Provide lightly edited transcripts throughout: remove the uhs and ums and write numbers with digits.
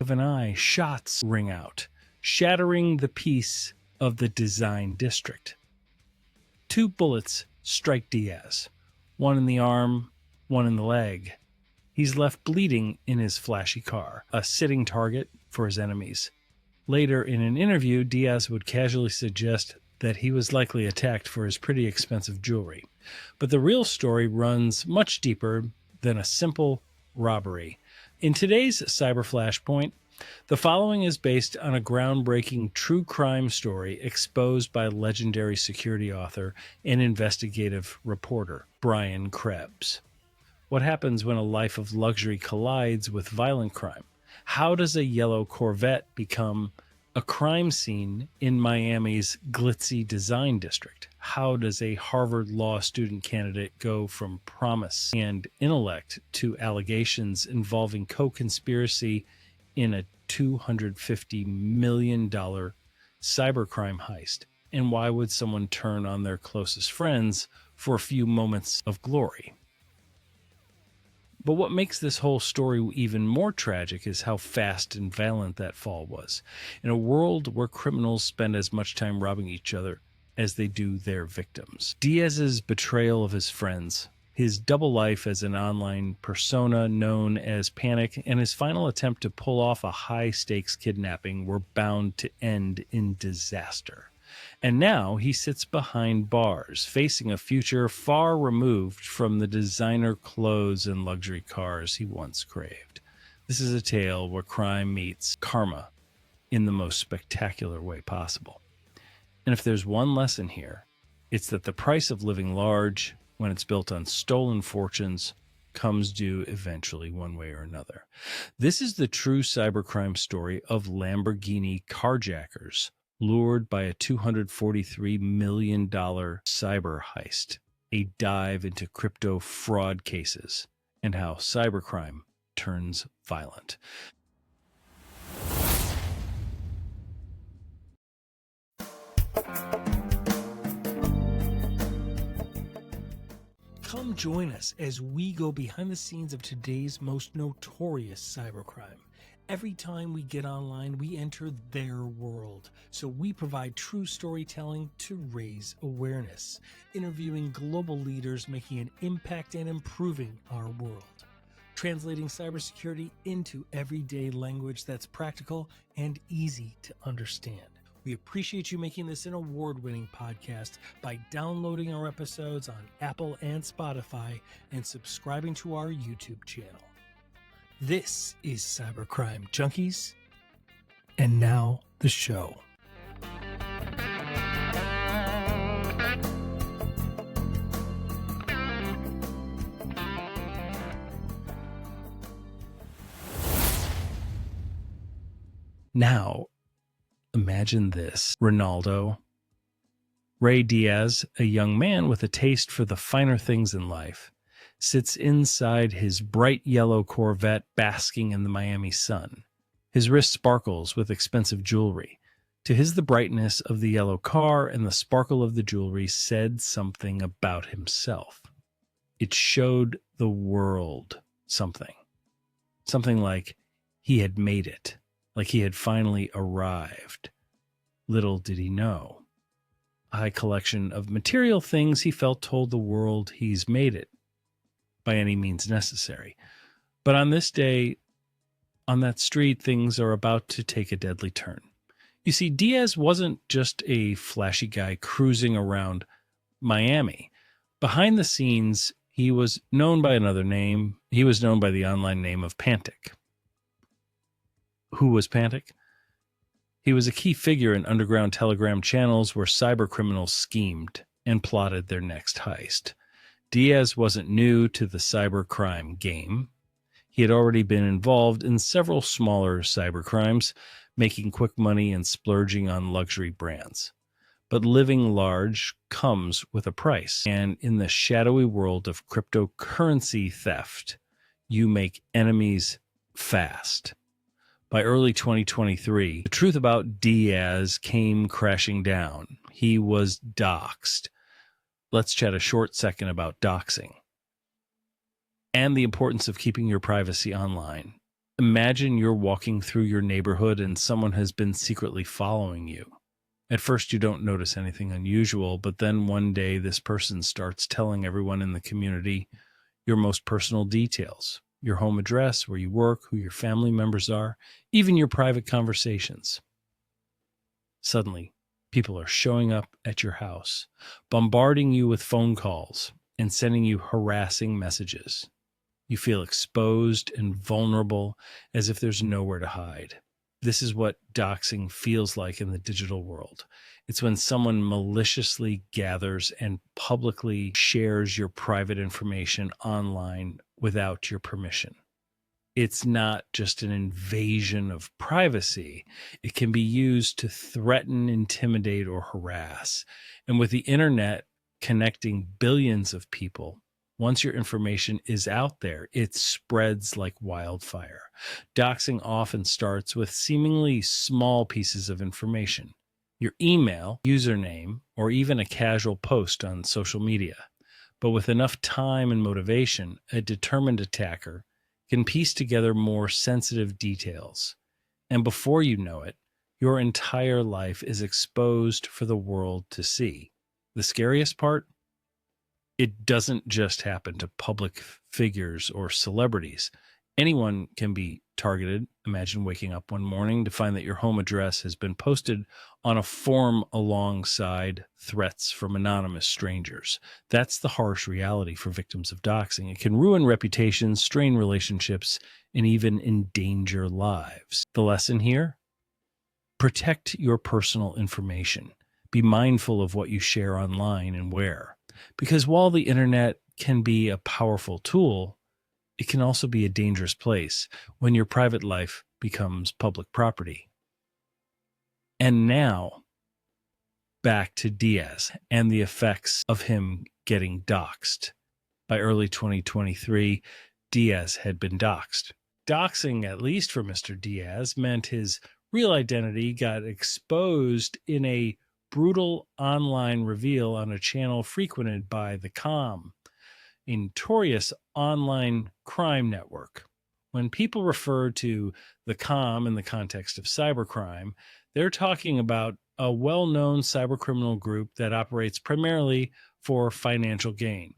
of an eye, shots ring out, shattering the peace of the design district. 2 bullets strike Diaz, one in the arm, one in the leg. He's left bleeding in his flashy car, a sitting target for his enemies. Later in an interview, Diaz would casually suggest that he was likely attacked for his pretty expensive jewelry. But the real story runs much deeper than a simple robbery. In today's Cyber Flashpoint, the following is based on a groundbreaking true crime story exposed by legendary security author and investigative reporter Brian Krebs. What happens when a life of luxury collides with violent crime? How does a yellow Corvette become a crime scene in Miami's glitzy design district? How does a Harvard law student candidate go from promise and intellect to allegations involving co-conspiracy in a $250 million cybercrime heist? And why would someone turn on their closest friends for a few moments of glory? But what makes this whole story even more tragic is how fast and violent that fall was. In a world where criminals spend as much time robbing each other as they do their victims. Diaz's betrayal of his friends, his double life as an online persona known as Panic, and his final attempt to pull off a high-stakes kidnapping were bound to end in disaster. And now he sits behind bars, facing a future far removed from the designer clothes and luxury cars he once craved. This is a tale where crime meets karma in the most spectacular way possible. And if there's one lesson here, it's that the price of living large, when it's built on stolen fortunes, comes due eventually one way or another. This is the true cybercrime story of Lamborghini carjackers lured by a $243 million cyber heist, a dive into crypto fraud cases, and how cybercrime turns violent. Come join us as we go behind the scenes of today's most notorious cybercrime. Every time we get online, we enter their world. So we provide true storytelling to raise awareness, interviewing global leaders making an impact and improving our world, translating cybersecurity into everyday language that's practical and easy to understand. We appreciate you making this an award-winning podcast by downloading our episodes on Apple and Spotify and subscribing to our YouTube channel. This is Cybercrime Junkies, and now the show. Now, imagine this. Ronaldo, Ray Diaz, a young man with a taste for the finer things in life, sits inside his bright yellow Corvette basking in the Miami sun. His wrist sparkles with expensive jewelry. To his, the brightness of the yellow car and the sparkle of the jewelry said something about himself. It showed the world something. Something like he had made it, like he had finally arrived. Little did he know. A high collection of material things he felt told the world he's made it, by any means necessary. But on this day, on that street, things are about to take a deadly turn. You see, Diaz wasn't just a flashy guy cruising around Miami. Behind the scenes, he was known by another name. He was known by the online name of Pantic. Who was Pantic? He was a key figure in underground Telegram channels where cybercriminals schemed and plotted their next heist. Diaz wasn't new to the cybercrime game. He had already been involved in several smaller cybercrimes, making quick money and splurging on luxury brands. But living large comes with a price. And in the shadowy world of cryptocurrency theft, you make enemies fast. By early 2023, the truth about Diaz came crashing down. He was doxxed. Let's chat a short second about doxing and the importance of keeping your privacy online. Imagine you're walking through your neighborhood and someone has been secretly following you. At first, you don't notice anything unusual, but then one day this person starts telling everyone in the community your most personal details, your home address, where you work, who your family members are, even your private conversations. Suddenly, people are showing up at your house, bombarding you with phone calls and sending you harassing messages. You feel exposed and vulnerable as if there's nowhere to hide. This is what doxing feels like in the digital world. It's when someone maliciously gathers and publicly shares your private information online without your permission. It's not just an invasion of privacy. It can be used to threaten, intimidate, or harass. And with the internet connecting billions of people, once your information is out there, it spreads like wildfire. Doxing often starts with seemingly small pieces of information, your email, username, or even a casual post on social media. But with enough time and motivation, a determined attacker can piece together more sensitive details. And before you know it, your entire life is exposed for the world to see. The scariest part? It doesn't just happen to public figures or celebrities. Anyone can be targeted. Imagine waking up one morning to find that your home address has been posted on a form alongside threats from anonymous strangers. That's the harsh reality for victims of doxing. It can ruin reputations, strain relationships, and even endanger lives. The lesson here? Protect your personal information. Be mindful of what you share online and where. Because while the internet can be a powerful tool, it can also be a dangerous place when your private life becomes public property. And now, back to Diaz and the effects of him getting doxed. By early 2023, Diaz had been doxed. Doxing, at least for Mr. Diaz, meant his real identity got exposed in a brutal online reveal on a channel frequented by the COM, a notorious online crime network. When people refer to the COM in the context of cybercrime, they're talking about a well-known cybercriminal group that operates primarily for financial gain.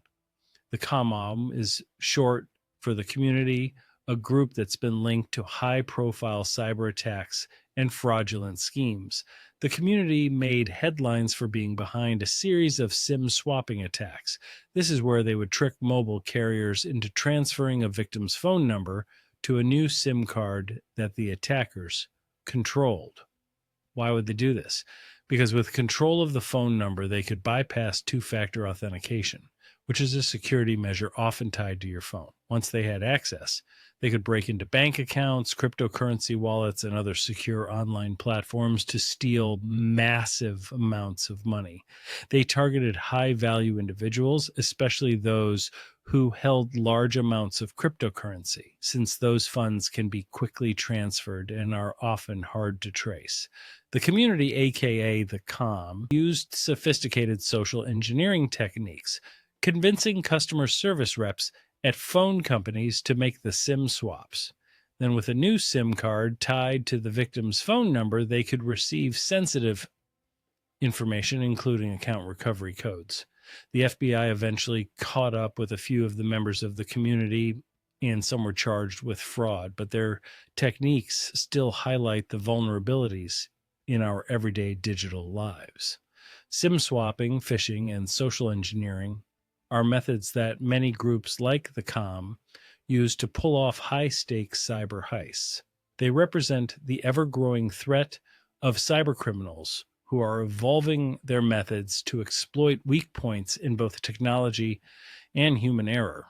The COM is short for the community, a group that's been linked to high-profile cyber attacks and fraudulent schemes. The community made headlines for being behind a series of SIM swapping attacks. This is where they would trick mobile carriers into transferring a victim's phone number to a new SIM card that the attackers controlled. Why would they do this? Because with control of the phone number, they could bypass two-factor authentication, which is a security measure often tied to your phone. Once they had access, they could break into bank accounts, cryptocurrency wallets, and other secure online platforms to steal massive amounts of money. They targeted high-value individuals, especially those who held large amounts of cryptocurrency, since those funds can be quickly transferred and are often hard to trace. The community, aka the COM, used sophisticated social engineering techniques, convincing customer service reps at phone companies to make the SIM swaps. Then with a new SIM card tied to the victim's phone number, they could receive sensitive information, including account recovery codes. The FBI eventually caught up with a few of the members of the community, and some were charged with fraud, but their techniques still highlight the vulnerabilities in our everyday digital lives. SIM swapping, phishing, and social engineering are methods that many groups like the COM use to pull off high-stakes cyber heists. They represent the ever-growing threat of cybercriminals who are evolving their methods to exploit weak points in both technology and human error.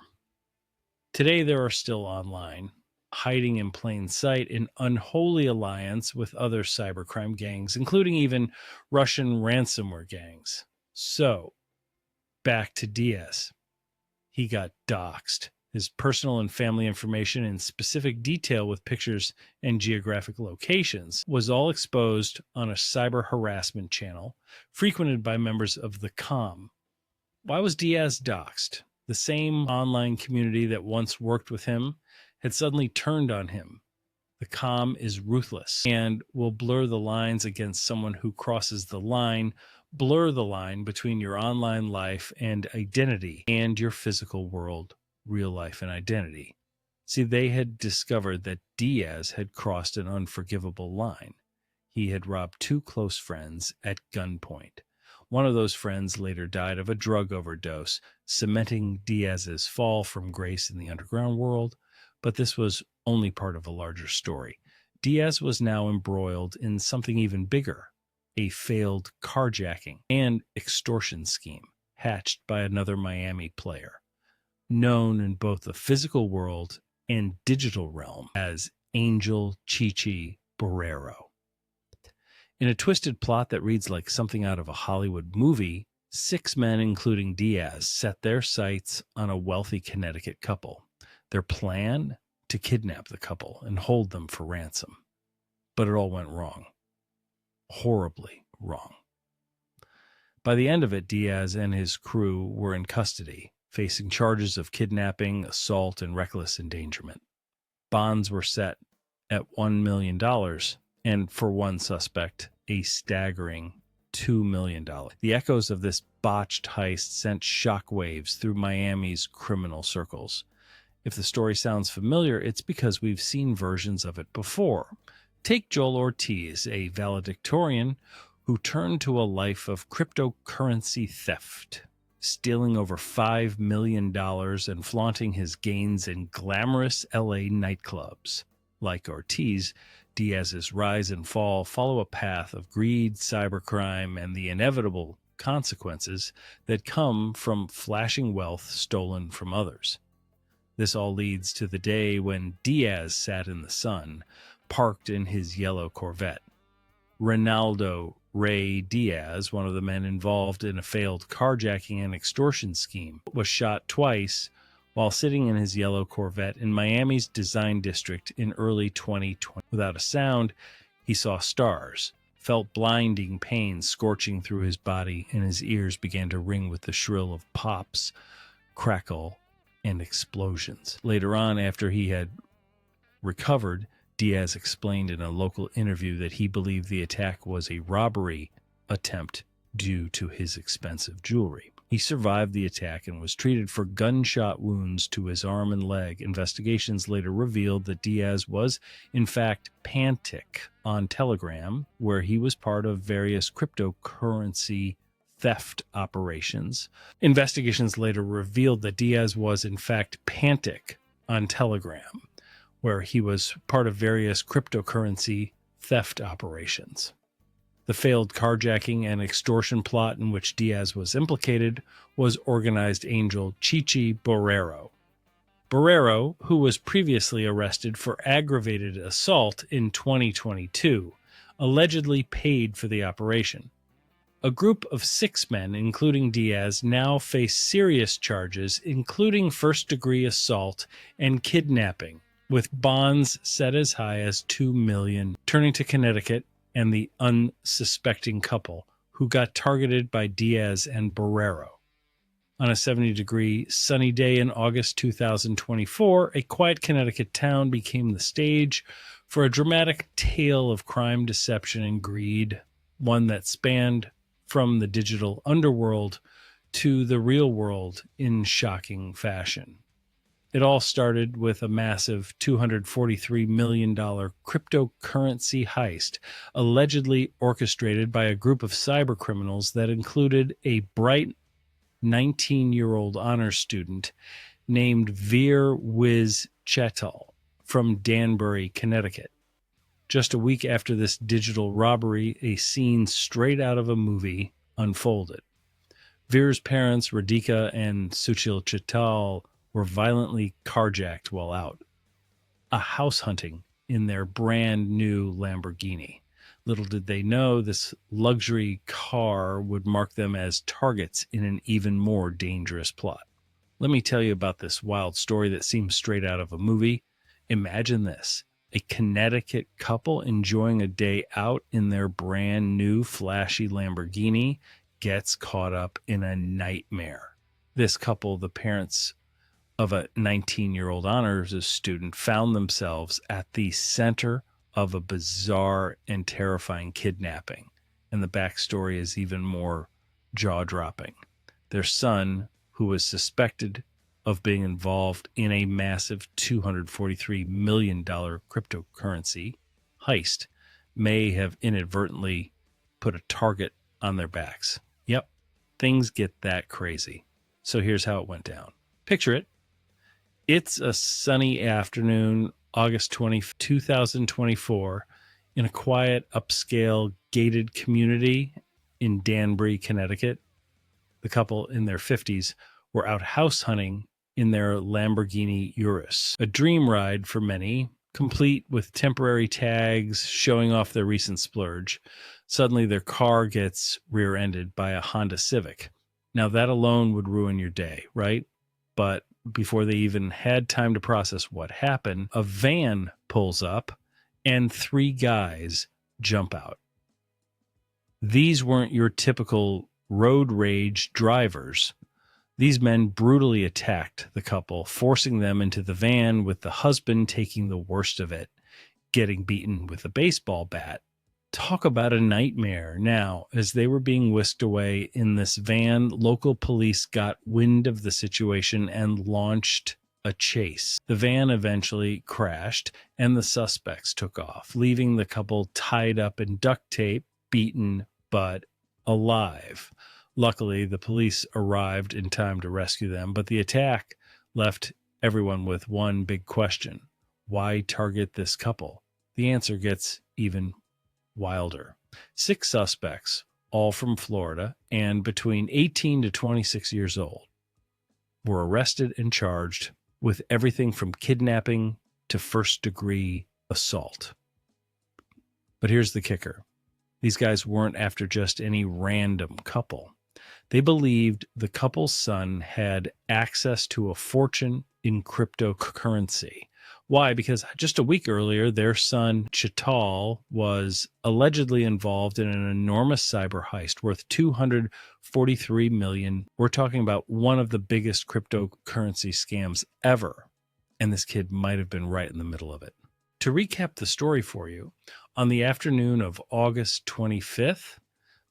Today, they are still online, hiding in plain sight in unholy alliance with other cybercrime gangs, including even Russian ransomware gangs. So, back to Diaz. He got doxed. His personal and family information in specific detail with pictures and geographic locations was all exposed on a cyber harassment channel frequented by members of the COM. Why was Diaz doxed? The same online community that once worked with him had suddenly turned on him. The calm is ruthless and will blur the lines against someone who crosses the line, blur the line between your online life and identity and your physical world, real life and identity. See, they had discovered that Diaz had crossed an unforgivable line. He had robbed two close friends at gunpoint. One of those friends later died of a drug overdose, cementing Diaz's fall from grace in the underground world. But this was only part of a larger story. Diaz was now embroiled in something even bigger, a failed carjacking and extortion scheme hatched by another Miami player, known in both the physical world and digital realm as Angel Chichi Borrero. In a twisted plot that reads like something out of a Hollywood movie, 6 men, including Diaz, set their sights on a wealthy Connecticut couple. Their plan? To kidnap the couple and hold them for ransom. But it all went wrong. Horribly wrong. By the end of it, Diaz and his crew were in custody, facing charges of kidnapping, assault, and reckless endangerment. Bonds were set at $1 million, and for one suspect, a staggering $2 million. The echoes of this botched heist sent shockwaves through Miami's criminal circles. If the story sounds familiar, it's because we've seen versions of it before. Take Joel Ortiz, a valedictorian who turned to a life of cryptocurrency theft, stealing over $5 million and flaunting his gains in glamorous LA nightclubs. Like Ortiz, Diaz's rise and fall follow a path of greed, cybercrime, and the inevitable consequences that come from flashing wealth stolen from others. This all leads to the day when Diaz sat in the sun, parked in his yellow Corvette. Ronaldo Ray Diaz, one of the men involved in a failed carjacking and extortion scheme, was shot twice while sitting in his yellow Corvette in Miami's Design District in early 2020. Without a sound, he saw stars, felt blinding pain scorching through his body, and his ears began to ring with the shrill of pops, crackle, and explosions. Later on, after he had recovered, Diaz explained in a local interview that he believed the attack was a robbery attempt due to his expensive jewelry. He survived the attack and was treated for gunshot wounds to his arm and leg. Investigations later revealed that Diaz was, in fact, Pantic on Telegram, where he was part of various cryptocurrency theft operations. Investigations later revealed that Diaz was, in fact, Pantic on Telegram, where he was part of various cryptocurrency theft operations. The failed carjacking and extortion plot in which Diaz was implicated was organized Angel Chichi Borrero. Borrero, who was previously arrested for aggravated assault in 2022, allegedly paid for the operation. A group of 6 men, including Diaz, now face serious charges, including first-degree assault and kidnapping, with bonds set as high as $2 million. Turning to Connecticut and the unsuspecting couple who got targeted by Diaz and Borrero. On a 70-degree sunny day in August 2024, a quiet Connecticut town became the stage for a dramatic tale of crime, deception, and greed, one that spanned from the digital underworld to the real world in shocking fashion. It all started with a massive $243 million cryptocurrency heist, allegedly orchestrated by a group of cybercriminals that included a bright 19-year-old honors student named Veer Wiz Chetal from Danbury, Connecticut. Just a week after this digital robbery, a scene straight out of a movie unfolded. Veer's parents, Radhika and Sushil Chetal, were violently carjacked while out house hunting in their brand new Lamborghini. Little did they know this luxury car would mark them as targets in an even more dangerous plot. Let me tell you about this wild story that seems straight out of a movie. Imagine this: a Connecticut couple enjoying a day out in their brand new flashy Lamborghini gets caught up in a nightmare. This couple, the parents of a 19-year-old honors student found themselves at the center of a bizarre and terrifying kidnapping. And the backstory is even more jaw-dropping. Their son, who was suspected of being involved in a massive $243 million cryptocurrency heist, may have inadvertently put a target on their backs. Yep, things get that crazy. So here's how it went down. Picture it. It's a sunny afternoon, August 20, 2024, in a quiet, upscale, gated community in Danbury, Connecticut. The couple in their 50s were out house hunting in their Lamborghini Urus, a dream ride for many, complete with temporary tags showing off their recent splurge. Suddenly, their car gets rear-ended by a Honda Civic. Now, that alone would ruin your day, right? But before they even had time to process what happened, a van pulls up and 3 guys jump out. These weren't your typical road rage drivers. These men brutally attacked the couple, forcing them into the van, with the husband taking the worst of it, getting beaten with a baseball bat. Talk about a nightmare. Now, as they were being whisked away in this van, local police got wind of the situation and launched a chase. The van eventually crashed and the suspects took off, leaving the couple tied up in duct tape, beaten, but alive. Luckily, the police arrived in time to rescue them, but the attack left everyone with one big question. Why target this couple? The answer gets even wilder. 6 suspects, all from Florida, and between 18 to 26 years old, were arrested and charged with everything from kidnapping to first-degree assault. But here's the kicker. These guys weren't after just any random couple. They believed the couple's son had access to a fortune in cryptocurrency. Why? Because just a week earlier, their son, Chital, was allegedly involved in an enormous cyber heist worth $243 million. We're talking about one of the biggest cryptocurrency scams ever. And this kid might have been right in the middle of it. To recap the story for you, on the afternoon of August 25th,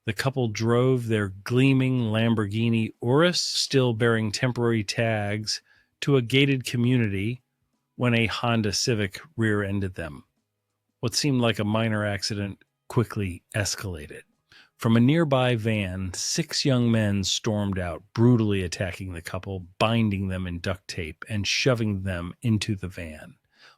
the couple drove their gleaming Lamborghini Urus, still bearing temporary tags, to a gated community when a Honda Civic rear-ended them. What seemed like a minor accident quickly escalated. From a nearby van, 6 young men stormed out, brutally attacking the couple, binding them in duct tape and shoving them into the van.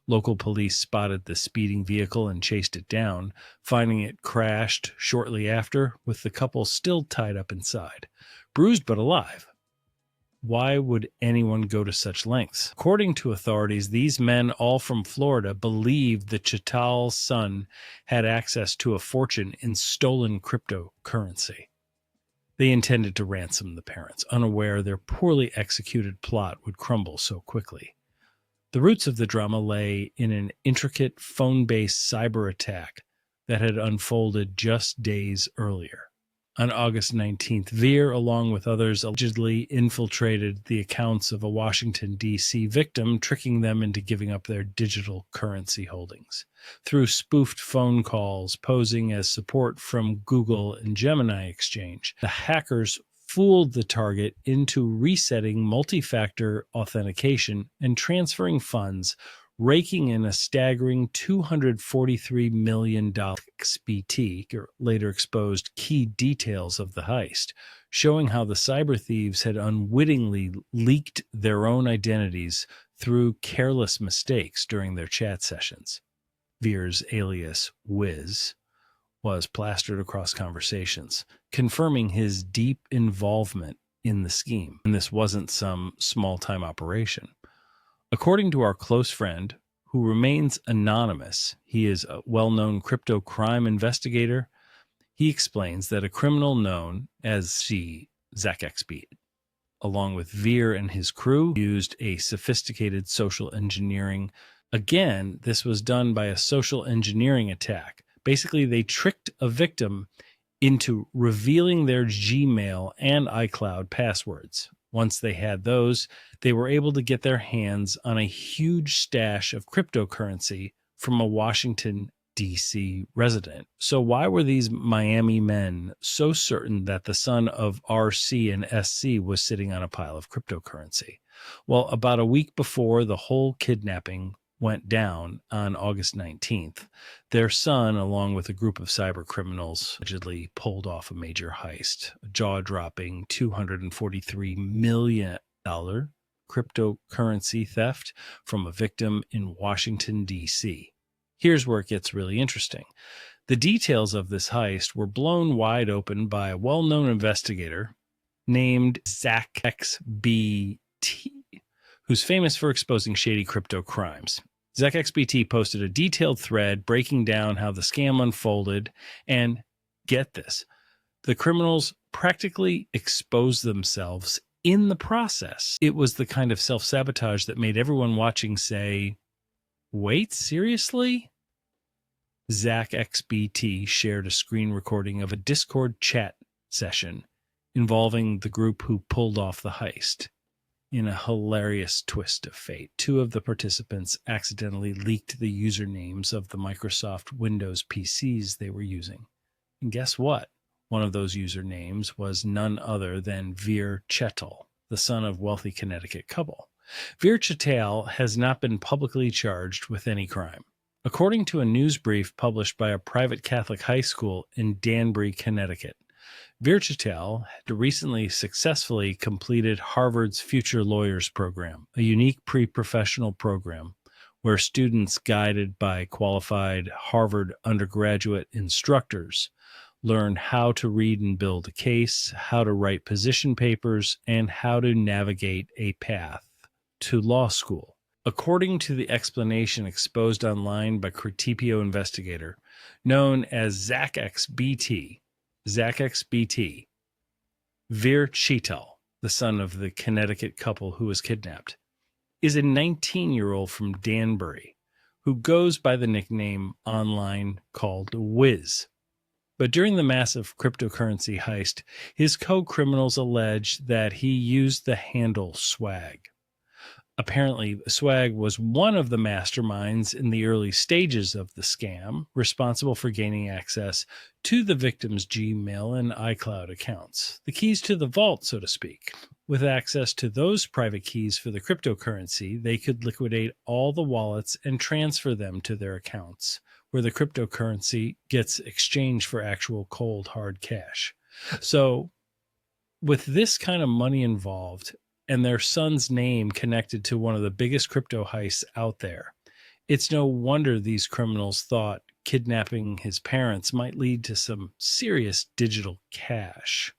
Local police spotted the speeding vehicle and chased it down, finding it crashed shortly after, with the couple still tied up inside, bruised but alive. Why would anyone go to such lengths? According to authorities, these men, all from Florida, believed that Chital's son had access to a fortune in stolen cryptocurrency. They intended to ransom the parents, unaware their poorly executed plot would crumble so quickly. The roots of the drama lay in an intricate phone-based cyber attack that had unfolded just days earlier. On August 19th, Veer, along with others, allegedly infiltrated the accounts of a Washington, D.C. victim, tricking them into giving up their digital currency holdings. Through spoofed phone calls posing as support from Google and Gemini Exchange, the hackers fooled the target into resetting multi-factor authentication and transferring funds, raking in a staggering $243 million. XBT later exposed key details of the heist, showing how the cyber thieves had unwittingly leaked their own identities through careless mistakes during their chat sessions. Veer's alias, Wiz, was plastered across conversations, confirming his deep involvement in the scheme. And this wasn't some small-time operation. According to our close friend, who remains anonymous, he is a well-known crypto crime investigator. He explains that a criminal known as Zach XB, along with Veer and his crew, used a sophisticated social engineering. Again, this was done by a social engineering attack. Basically, they tricked a victim into revealing their Gmail and iCloud passwords. Once they had those, they were able to get their hands on a huge stash of cryptocurrency from a Washington, D.C. resident. So why were these Miami men so certain that the son of R.C. and S.C. was sitting on a pile of cryptocurrency? Well, about a week before the whole kidnapping went down on August 19th, their son, along with a group of cybercriminals, allegedly pulled off a major heist, a jaw-dropping $243 million cryptocurrency theft from a victim in Washington, D.C. Here's where it gets really interesting. The details of this heist were blown wide open by a well-known investigator named Zach XBT, who's famous for exposing shady crypto crimes. Zach XBT posted a detailed thread breaking down how the scam unfolded, and get this, the criminals practically exposed themselves in the process. It was the kind of self-sabotage that made everyone watching say, "Wait, seriously?" Zach XBT shared a screen recording of a Discord chat session involving the group who pulled off the heist. In a hilarious twist of fate, two of the participants accidentally leaked the usernames of the Microsoft Windows PCs they were using. And guess what? One of those usernames was none other than Veer Chetal, the son of wealthy Connecticut couple. Veer Chetal has not been publicly charged with any crime. According to a news brief published by a private Catholic high school in Danbury, Connecticut, Veer Chetal had recently successfully completed Harvard's Future Lawyers program, a unique pre-professional program where students guided by qualified Harvard undergraduate instructors learn how to read and build a case, how to write position papers, and how to navigate a path to law school. According to the explanation exposed online by Critipio investigator known as Zach XBT, Veer Chetal, the son of the Connecticut couple who was kidnapped, is a 19-year-old from Danbury who goes by the nickname online called Wiz. But during the massive cryptocurrency heist, his co-criminals allege that he used the handle Swag. Apparently, Swag was one of the masterminds in the early stages of the scam, responsible for gaining access to the victim's Gmail and iCloud accounts, the keys to the vault, so to speak. With access to those private keys for the cryptocurrency, they could liquidate all the wallets and transfer them to their accounts, where the cryptocurrency gets exchanged for actual cold, hard cash. So, with this kind of money involved, and their son's name connected to one of the biggest crypto heists out there, it's no wonder these criminals thought kidnapping his parents might lead to some serious digital cash.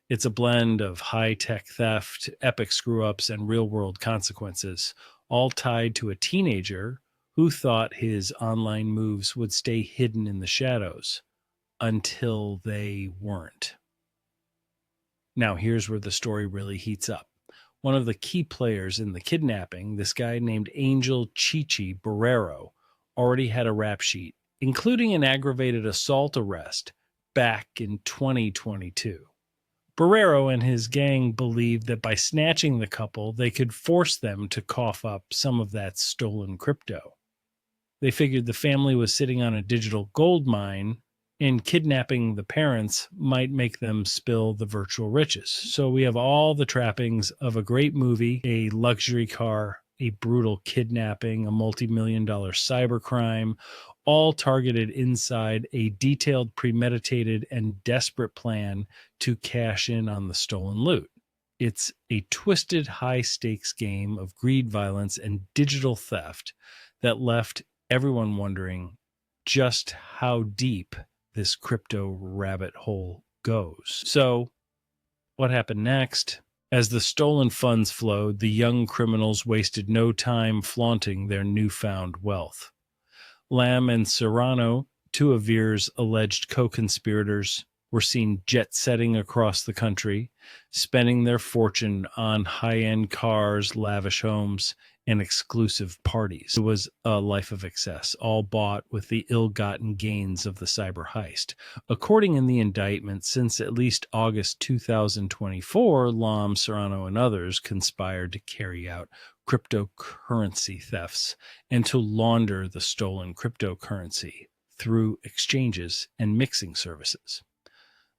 It's a blend of high-tech theft, epic screw-ups, and real-world consequences, all tied to a teenager who thought his online moves would stay hidden in the shadows until they weren't. Now, here's where the story really heats up. One of the key players in the kidnapping, this guy named Angel Chichi Barrero, already had a rap sheet, including an aggravated assault arrest back in 2022. Barrero and his gang believed that by snatching the couple, they could force them to cough up some of that stolen crypto. They figured the family was sitting on a digital gold mine, and kidnapping the parents might make them spill the virtual riches. So we have all the trappings of a great movie, a luxury car, a brutal kidnapping, a multi-million-dollar cybercrime, all targeted inside a detailed, premeditated, and desperate plan to cash in on the stolen loot. It's a twisted, high-stakes game of greed, violence, and digital theft that left everyone wondering just how deep this crypto rabbit hole goes. So, what happened next? As the stolen funds flowed, the young criminals wasted no time flaunting their newfound wealth. Lamb and Serrano, two of Veer's alleged co-conspirators, were seen jet-setting across the country, spending their fortune on high-end cars, lavish homes, and exclusive parties. It was a life of excess, all bought with the ill-gotten gains of the cyber heist. According in the indictment, since at least August 2024, Lam, Serrano, and others conspired to carry out cryptocurrency thefts and to launder the stolen cryptocurrency through exchanges and mixing services.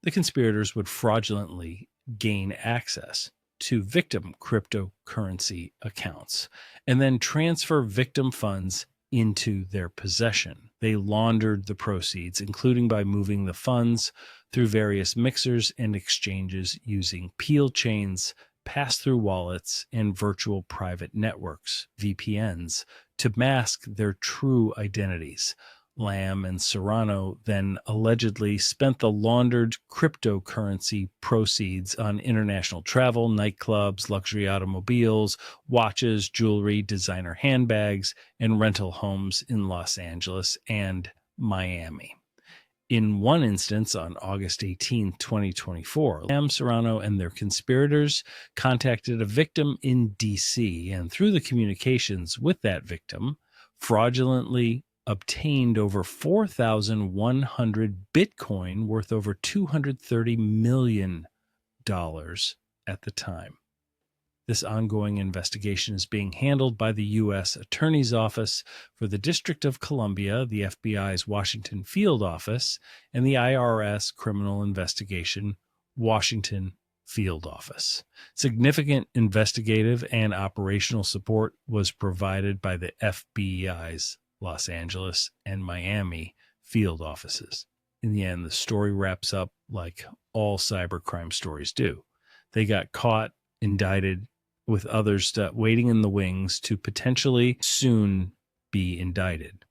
The conspirators would fraudulently gain access to victim cryptocurrency accounts and then transfer victim funds into their possession. They laundered the proceeds, including by moving the funds through various mixers and exchanges using peel chains, pass-through wallets, and virtual private networks, VPNs, to mask their true identities. Lam and Serrano then allegedly spent the laundered cryptocurrency proceeds on international travel, nightclubs, luxury automobiles, watches, jewelry, designer handbags, and rental homes in Los Angeles and Miami. In one instance, on August 18, 2024, Lam, Serrano, and their conspirators contacted a victim in D.C. and through the communications with that victim, fraudulently obtained over 4,100 Bitcoin worth over $230 million at the time. This ongoing investigation is being handled by the U.S. Attorney's Office for the District of Columbia, the FBI's Washington Field Office, and the IRS Criminal Investigation Washington Field Office. Significant investigative and operational support was provided by the FBI's Los Angeles and Miami field offices. In the end, the story wraps up like all cybercrime stories do. They got caught, indicted, with others waiting in the wings to potentially soon be indicted.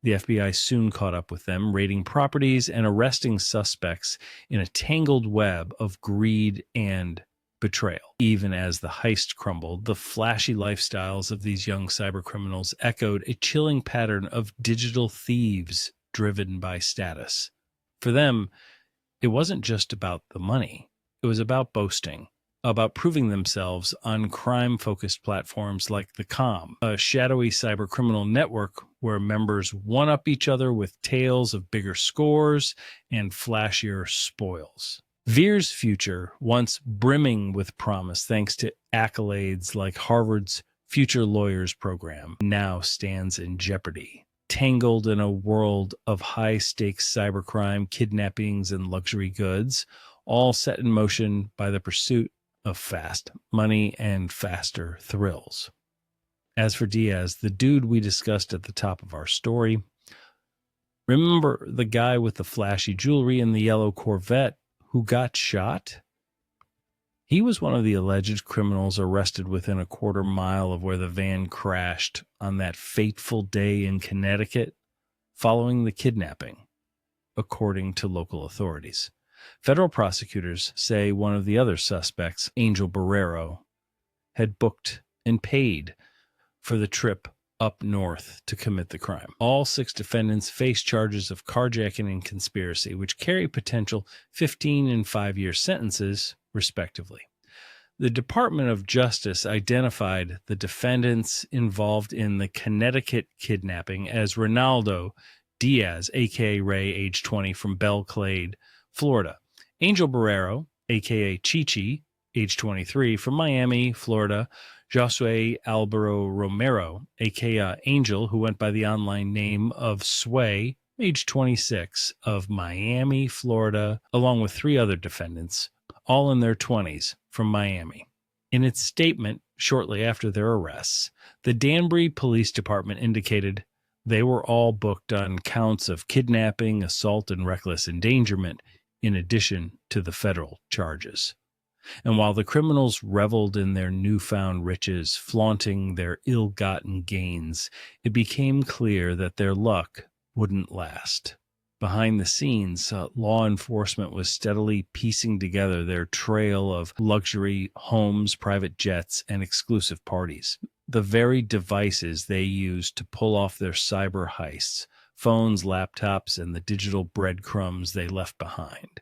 The FBI soon caught up with them, raiding properties and arresting suspects in a tangled web of greed and betrayal. Even as the heist crumbled, the flashy lifestyles of these young cybercriminals echoed a chilling pattern of digital thieves driven by status. For them, it wasn't just about the money. It was about boasting, about proving themselves on crime-focused platforms like the Com, a shadowy cybercriminal network where members one-up each other with tales of bigger scores and flashier spoils. Veer's future, once brimming with promise thanks to accolades like Harvard's Future Lawyers program, now stands in jeopardy. Tangled in a world of high-stakes cybercrime, kidnappings, and luxury goods, all set in motion by the pursuit of fast money and faster thrills. As for Diaz, the dude we discussed at the top of our story, remember the guy with the flashy jewelry and the yellow Corvette who got shot? He was one of the alleged criminals arrested within a quarter mile of where the van crashed on that fateful day in Connecticut following the kidnapping, according to local authorities. Federal prosecutors say one of the other suspects, Angel Barrero, had booked and paid for the trip up north to commit the crime. All 6 defendants face charges of carjacking and conspiracy, which carry potential 15 and 5-year sentences, respectively. The Department of Justice identified the defendants involved in the Connecticut kidnapping as Ronaldo Diaz, a.k.a. Ray, age 20, from Belle Glade, Florida; Angel Barrero, a.k.a. Chichi, age 23, from Miami, Florida; Josue Albero Romero, a.k.a. Angel, who went by the online name of Sway, age 26, of Miami, Florida, along with 3 other defendants, all in their 20s, from Miami. In its statement shortly after their arrests, the Danbury Police Department indicated they were all booked on counts of kidnapping, assault, and reckless endangerment, in addition to the federal charges. And while the criminals reveled in their newfound riches, flaunting their ill-gotten gains, it became clear that their luck wouldn't last. Behind the scenes, law enforcement was steadily piecing together their trail of luxury homes, private jets, and exclusive parties. The very devices they used to pull off their cyber heists, phones, laptops, and the digital breadcrumbs they left behind.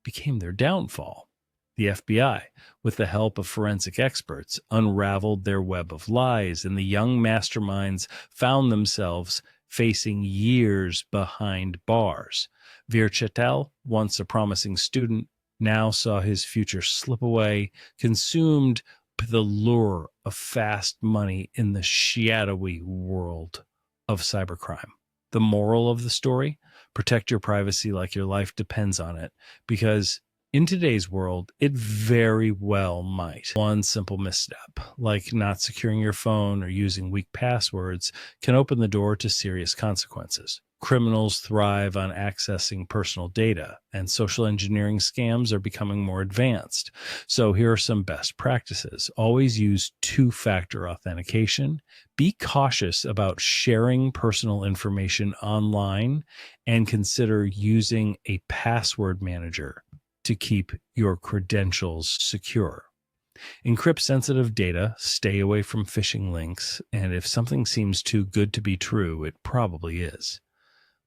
became their downfall. The FBI, with the help of forensic experts, unraveled their web of lies, and the young masterminds found themselves facing years behind bars. Veer Chettel, once a promising student, now saw his future slip away, consumed by the lure of fast money in the shadowy world of cybercrime. The moral of the story? Protect your privacy like your life depends on it, because in today's world, it very well might. One simple misstep, like not securing your phone or using weak passwords, can open the door to serious consequences. Criminals thrive on accessing personal data, and social engineering scams are becoming more advanced. So here are some best practices. Always use two-factor authentication. Be cautious about sharing personal information online, and consider using a password manager to keep your credentials secure. Encrypt sensitive data, stay away from phishing links, and if something seems too good to be true, it probably is.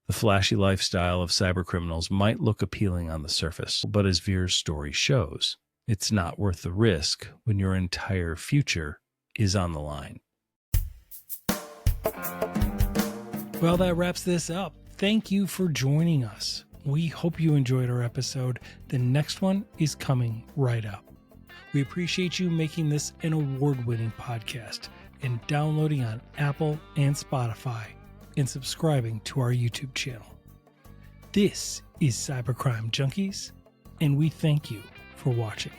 The flashy lifestyle of cybercriminals might look appealing on the surface, but as Veer's story shows, it's not worth the risk when your entire future is on the line. Well, that wraps this up. Thank you for joining us. We hope you enjoyed our episode. The next one is coming right up. We appreciate you making this an award-winning podcast and downloading on Apple and Spotify and subscribing to our YouTube channel. This is Cybercrime Junkies, and we thank you for watching.